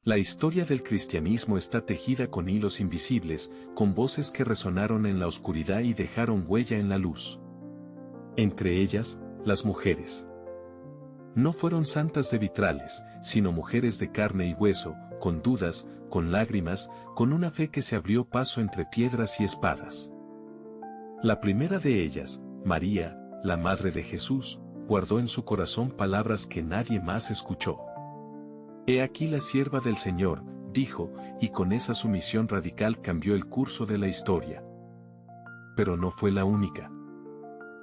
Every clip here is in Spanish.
La historia del cristianismo está tejida con hilos invisibles, con voces que resonaron en la oscuridad y dejaron huella en la luz. Entre ellas, las mujeres. No fueron santas de vitrales, sino mujeres de carne y hueso, con dudas, con lágrimas, con una fe que se abrió paso entre piedras y espadas. La primera de ellas, María, la madre de Jesús, guardó en su corazón palabras que nadie más escuchó. «He aquí la sierva del Señor», dijo, y con esa sumisión radical cambió el curso de la historia. Pero no fue la única.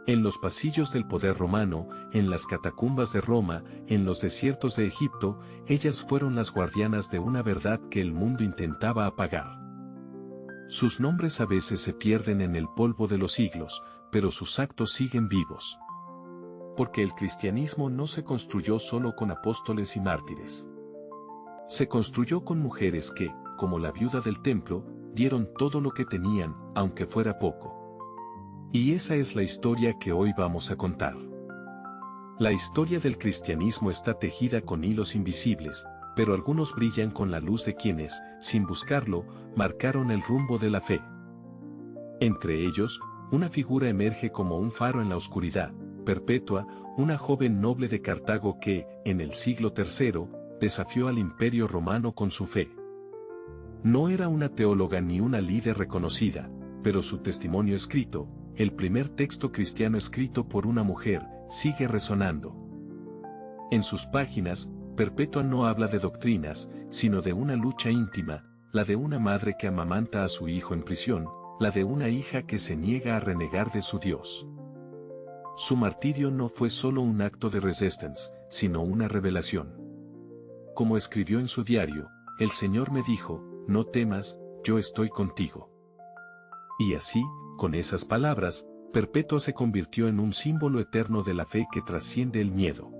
En los pasillos del poder romano, en las catacumbas de Roma, en los desiertos de Egipto, ellas fueron las guardianas de una verdad que el mundo intentaba apagar. Sus nombres a veces se pierden en el polvo de los siglos, pero sus actos siguen vivos. Porque el cristianismo no se construyó solo con apóstoles y mártires. Se construyó con mujeres que, como la viuda del templo, dieron todo lo que tenían, aunque fuera poco. Y esa es la historia que hoy vamos a contar. La historia del cristianismo está tejida con hilos invisibles, pero algunos brillan con la luz de quienes, sin buscarlo, marcaron el rumbo de la fe. Entre ellos, una figura emerge como un faro en la oscuridad, Perpetua, una joven noble de Cartago que, en el siglo III, desafió al Imperio Romano con su fe. No era una teóloga ni una líder reconocida, pero su testimonio escrito, el primer texto cristiano escrito por una mujer, sigue resonando. En sus páginas, Perpetua no habla de doctrinas, sino de una lucha íntima, la de una madre que amamanta a su hijo en prisión, la de una hija que se niega a renegar de su Dios. Su martirio no fue solo un acto de resistance, sino una revelación. Como escribió en su diario, el Señor me dijo, no temas, yo estoy contigo. Y así, con esas palabras, Perpetua se convirtió en un símbolo eterno de la fe que trasciende el miedo.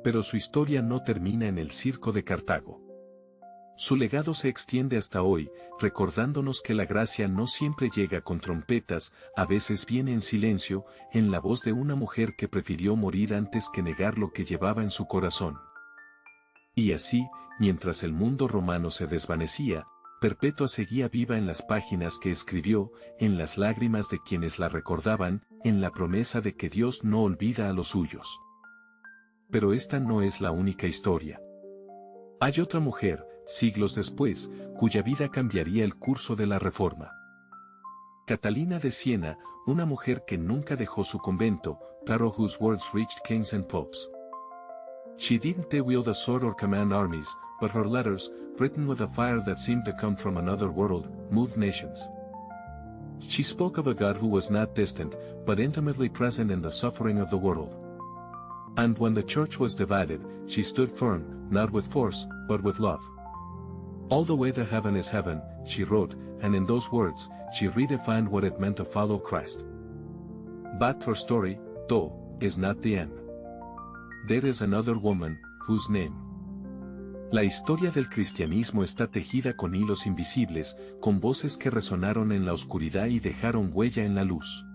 Pero su historia no termina en el circo de Cartago. Su legado se extiende hasta hoy, recordándonos que la gracia no siempre llega con trompetas, a veces viene en silencio, en la voz de una mujer que prefirió morir antes que negar lo que llevaba en su corazón. Y así, mientras el mundo romano se desvanecía, Perpetua seguía viva en las páginas que escribió, en las lágrimas de quienes la recordaban, en la promesa de que Dios no olvida a los suyos. Pero esta no es la única historia. Hay otra mujer, siglos después, cuya vida cambiaría el curso de la Reforma. Catalina de Siena, una mujer que nunca dejó su convento, pero whose words reached kings and popes. She didn't wield a sword or command armies, but her letters, written with a fire that seemed to come from another world, moved nations. She spoke of a God who was not distant, but intimately present in the suffering of the world. And when the church was divided, she stood firm, not with force, but with love. All the way to heaven is heaven, she wrote, and in those words, she redefined what it meant to follow Christ. But her story, though, is not the end. There is another woman, whose name. La historia del cristianismo está tejida con hilos invisibles, con voces que resonaron en la oscuridad y dejaron huella en la luz.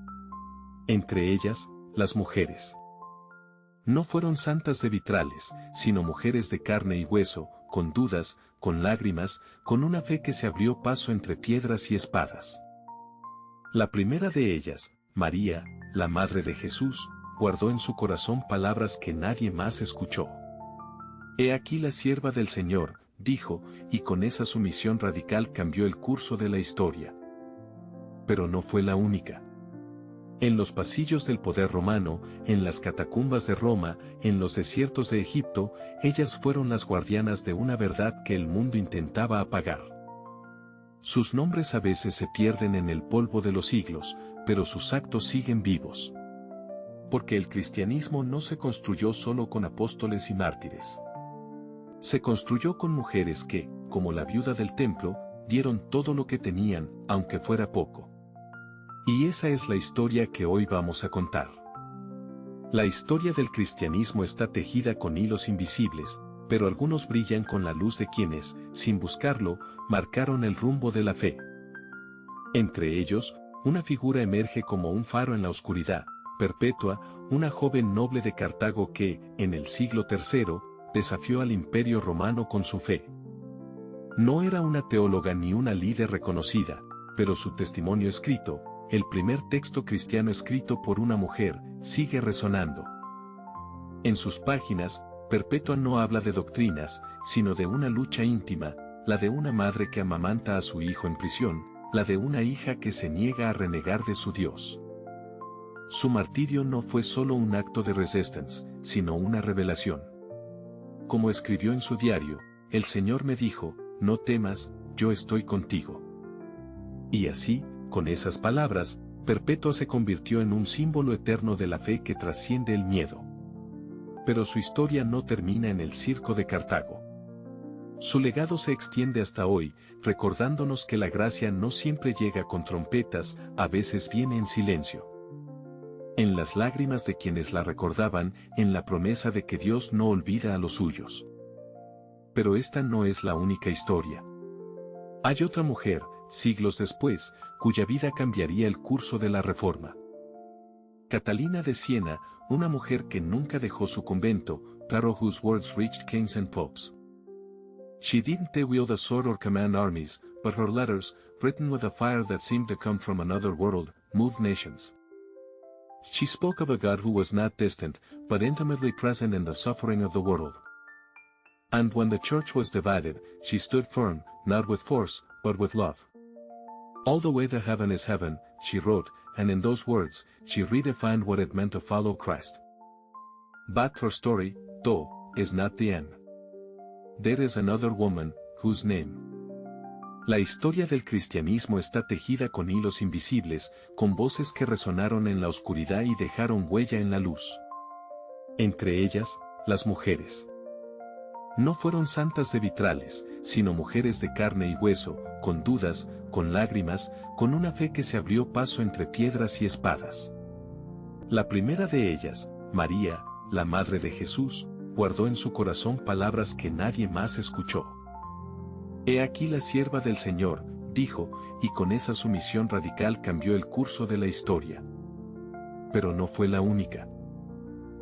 Entre ellas, las mujeres. No fueron santas de vitrales, sino mujeres de carne y hueso, con dudas, con lágrimas, con una fe que se abrió paso entre piedras y espadas. La primera de ellas, María, la madre de Jesús, guardó en su corazón palabras que nadie más escuchó. «He aquí la sierva del Señor», dijo, y con esa sumisión radical cambió el curso de la historia. Pero no fue la única. En los pasillos del poder romano, en las catacumbas de Roma, en los desiertos de Egipto, ellas fueron las guardianas de una verdad que el mundo intentaba apagar. Sus nombres a veces se pierden en el polvo de los siglos, pero sus actos siguen vivos. Porque el cristianismo no se construyó solo con apóstoles y mártires. Se construyó con mujeres que, como la viuda del templo, dieron todo lo que tenían, aunque fuera poco. Y esa es la historia que hoy vamos a contar. La historia del cristianismo está tejida con hilos invisibles, pero algunos brillan con la luz de quienes, sin buscarlo, marcaron el rumbo de la fe. Entre ellos, una figura emerge como un faro en la oscuridad, Perpetua, una joven noble de Cartago que, en el siglo III, desafió al Imperio Romano con su fe. No era una teóloga ni una líder reconocida, pero su testimonio escrito, el primer texto cristiano escrito por una mujer, sigue resonando. En sus páginas, Perpetua no habla de doctrinas, sino de una lucha íntima, la de una madre que amamanta a su hijo en prisión, la de una hija que se niega a renegar de su Dios. Su martirio no fue solo un acto de resistance, sino una revelación. Como escribió en su diario, el Señor me dijo, no temas, yo estoy contigo. Y así, con esas palabras, Perpetua se convirtió en un símbolo eterno de la fe que trasciende el miedo. Pero su historia no termina en el circo de Cartago. Su legado se extiende hasta hoy, recordándonos que la gracia no siempre llega con trompetas, a veces viene en silencio. En las lágrimas de quienes la recordaban, en la promesa de que Dios no olvida a los suyos. Pero esta no es la única historia. Hay otra mujer, siglos después, cuya vida cambiaría el curso de la Reforma. Catalina de Siena, una mujer que nunca dejó su convento, pero whose words reached kings and popes. She didn't wield a sword or command armies, but her letters, written with a fire that seemed to come from another world, moved nations. She spoke of a God who was not distant, but intimately present in the suffering of the world. And when the church was divided, she stood firm, not with force, but with love. All the way to heaven is heaven, she wrote, and in those words, she redefined what it meant to follow Christ. But her story, though, is not the end. There is another woman, whose name. La historia del cristianismo está tejida con hilos invisibles, con voces que resonaron en la oscuridad y dejaron huella en la luz. Entre ellas, las mujeres. No fueron santas de vitrales, sino mujeres de carne y hueso, con dudas, con lágrimas, con una fe que se abrió paso entre piedras y espadas. La primera de ellas, María, la madre de Jesús, guardó en su corazón palabras que nadie más escuchó. He aquí la sierva del Señor, dijo, y con esa sumisión radical cambió el curso de la historia. Pero no fue la única.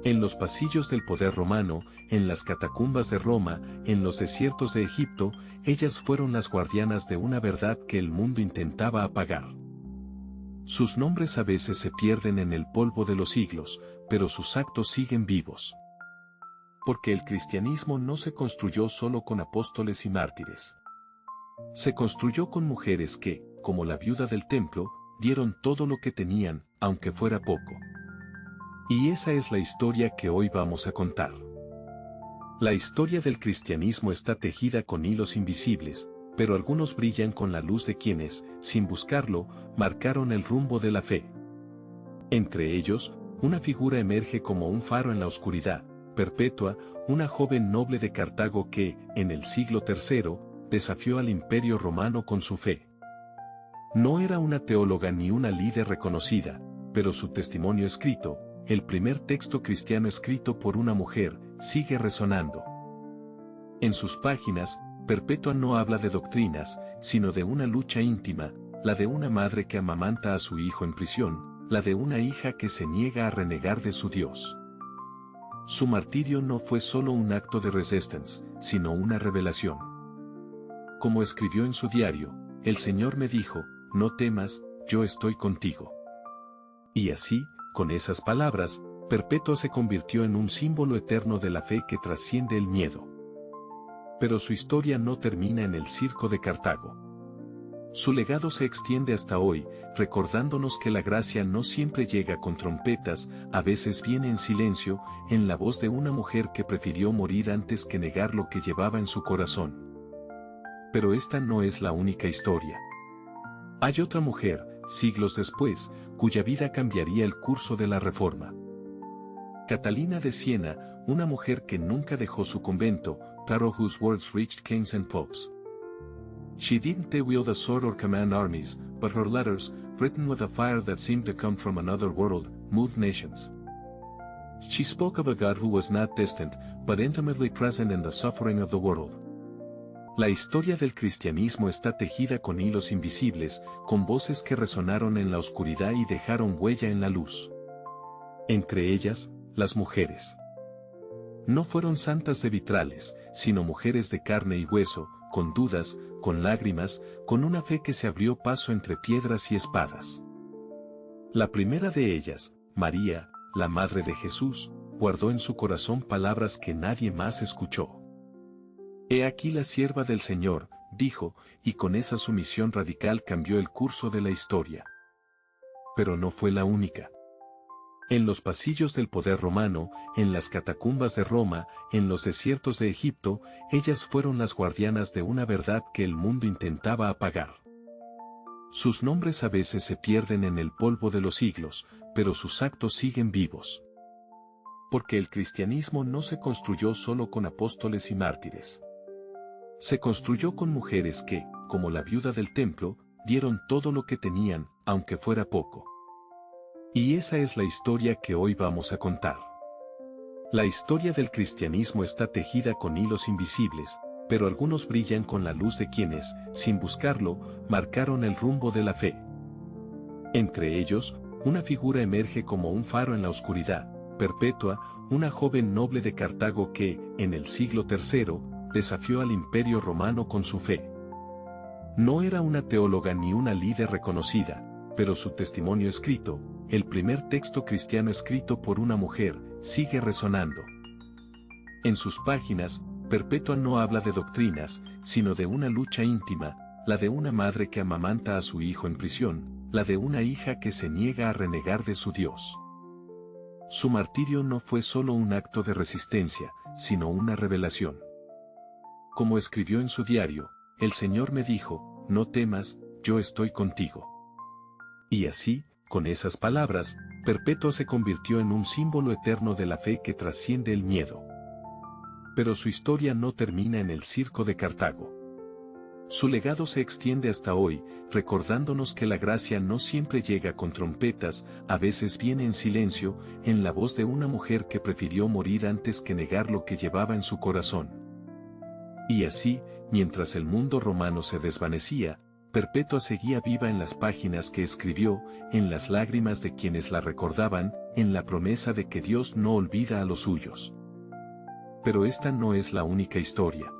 En los pasillos del poder romano, en las catacumbas de Roma, en los desiertos de Egipto, ellas fueron las guardianas de una verdad que el mundo intentaba apagar. Sus nombres a veces se pierden en el polvo de los siglos, pero sus actos siguen vivos. Porque el cristianismo no se construyó solo con apóstoles y mártires. Se construyó con mujeres que, como la viuda del templo, dieron todo lo que tenían, aunque fuera poco. Y esa es la historia que hoy vamos a contar. La historia del cristianismo está tejida con hilos invisibles, pero algunos brillan con la luz de quienes, sin buscarlo, marcaron el rumbo de la fe. Entre ellos, una figura emerge como un faro en la oscuridad, Perpetua, una joven noble de Cartago que, en el siglo III, desafió al imperio romano con su fe. No era una teóloga ni una líder reconocida, pero su testimonio escrito, el primer texto cristiano escrito por una mujer, sigue resonando. En sus páginas, Perpetua no habla de doctrinas, sino de una lucha íntima, la de una madre que amamanta a su hijo en prisión, la de una hija que se niega a renegar de su Dios. Su martirio no fue solo un acto de resistance, sino una revelación. Como escribió en su diario, el Señor me dijo, no temas, yo estoy contigo. Y así, con esas palabras, Perpetua se convirtió en un símbolo eterno de la fe que trasciende el miedo. Pero su historia no termina en el circo de Cartago. Su legado se extiende hasta hoy, recordándonos que la gracia no siempre llega con trompetas, a veces viene en silencio, en la voz de una mujer que prefirió morir antes que negar lo que llevaba en su corazón. Pero esta no es la única historia. Hay otra mujer, siglos después, cuya vida cambiaría el curso de la Reforma. Catalina de Siena, una mujer que nunca dejó su convento, pero whose words reached kings and popes. She didn't wield a sword or command armies, but her letters, written with a fire that seemed to come from another world, moved nations. She spoke of a God who was not distant, but intimately present in the suffering of the world. La historia del cristianismo está tejida con hilos invisibles, con voces que resonaron en la oscuridad y dejaron huella en la luz. Entre ellas, las mujeres. No fueron santas de vitrales, sino mujeres de carne y hueso, con dudas, con lágrimas, con una fe que se abrió paso entre piedras y espadas. La primera de ellas, María, la Madre de Jesús, guardó en su corazón palabras que nadie más escuchó. «He aquí la sierva del Señor», dijo, y con esa sumisión radical cambió el curso de la historia. Pero no fue la única. En los pasillos del poder romano, en las catacumbas de Roma, en los desiertos de Egipto, ellas fueron las guardianas de una verdad que el mundo intentaba apagar. Sus nombres a veces se pierden en el polvo de los siglos, pero sus actos siguen vivos. Porque el cristianismo no se construyó solo con apóstoles y mártires. Se construyó con mujeres que, como la viuda del templo, dieron todo lo que tenían, aunque fuera poco. Y esa es la historia que hoy vamos a contar. La historia del cristianismo está tejida con hilos invisibles, pero algunos brillan con la luz de quienes, sin buscarlo, marcaron el rumbo de la fe. Entre ellos, una figura emerge como un faro en la oscuridad, Perpetua, una joven noble de Cartago que, en el siglo III, desafió al Imperio Romano con su fe. No era una teóloga ni una líder reconocida, pero su testimonio escrito, el primer texto cristiano escrito por una mujer, sigue resonando. En sus páginas, Perpetua no habla de doctrinas, sino de una lucha íntima, la de una madre que amamanta a su hijo en prisión, la de una hija que se niega a renegar de su Dios. Su martirio no fue solo un acto de resistencia, sino una revelación. Como escribió en su diario, el Señor me dijo, no temas, yo estoy contigo. Y así, con esas palabras, Perpetua se convirtió en un símbolo eterno de la fe que trasciende el miedo. Pero su historia no termina en el circo de Cartago. Su legado se extiende hasta hoy, recordándonos que la gracia no siempre llega con trompetas, a veces viene en silencio, en la voz de una mujer que prefirió morir antes que negar lo que llevaba en su corazón. Y así, mientras el mundo romano se desvanecía, Perpetua seguía viva en las páginas que escribió, en las lágrimas de quienes la recordaban, en la promesa de que Dios no olvida a los suyos. Pero esta no es la única historia.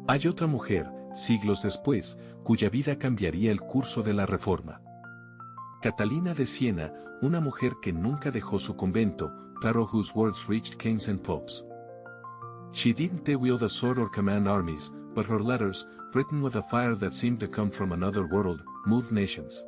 Hay otra mujer, siglos después, cuya vida cambiaría el curso de la Reforma. Catalina de Siena, una mujer que nunca dejó su convento, pero whose words reached kings and popes. She didn't wield a sword or command armies, but her letters, written with a fire that seemed to come from another world, moved nations.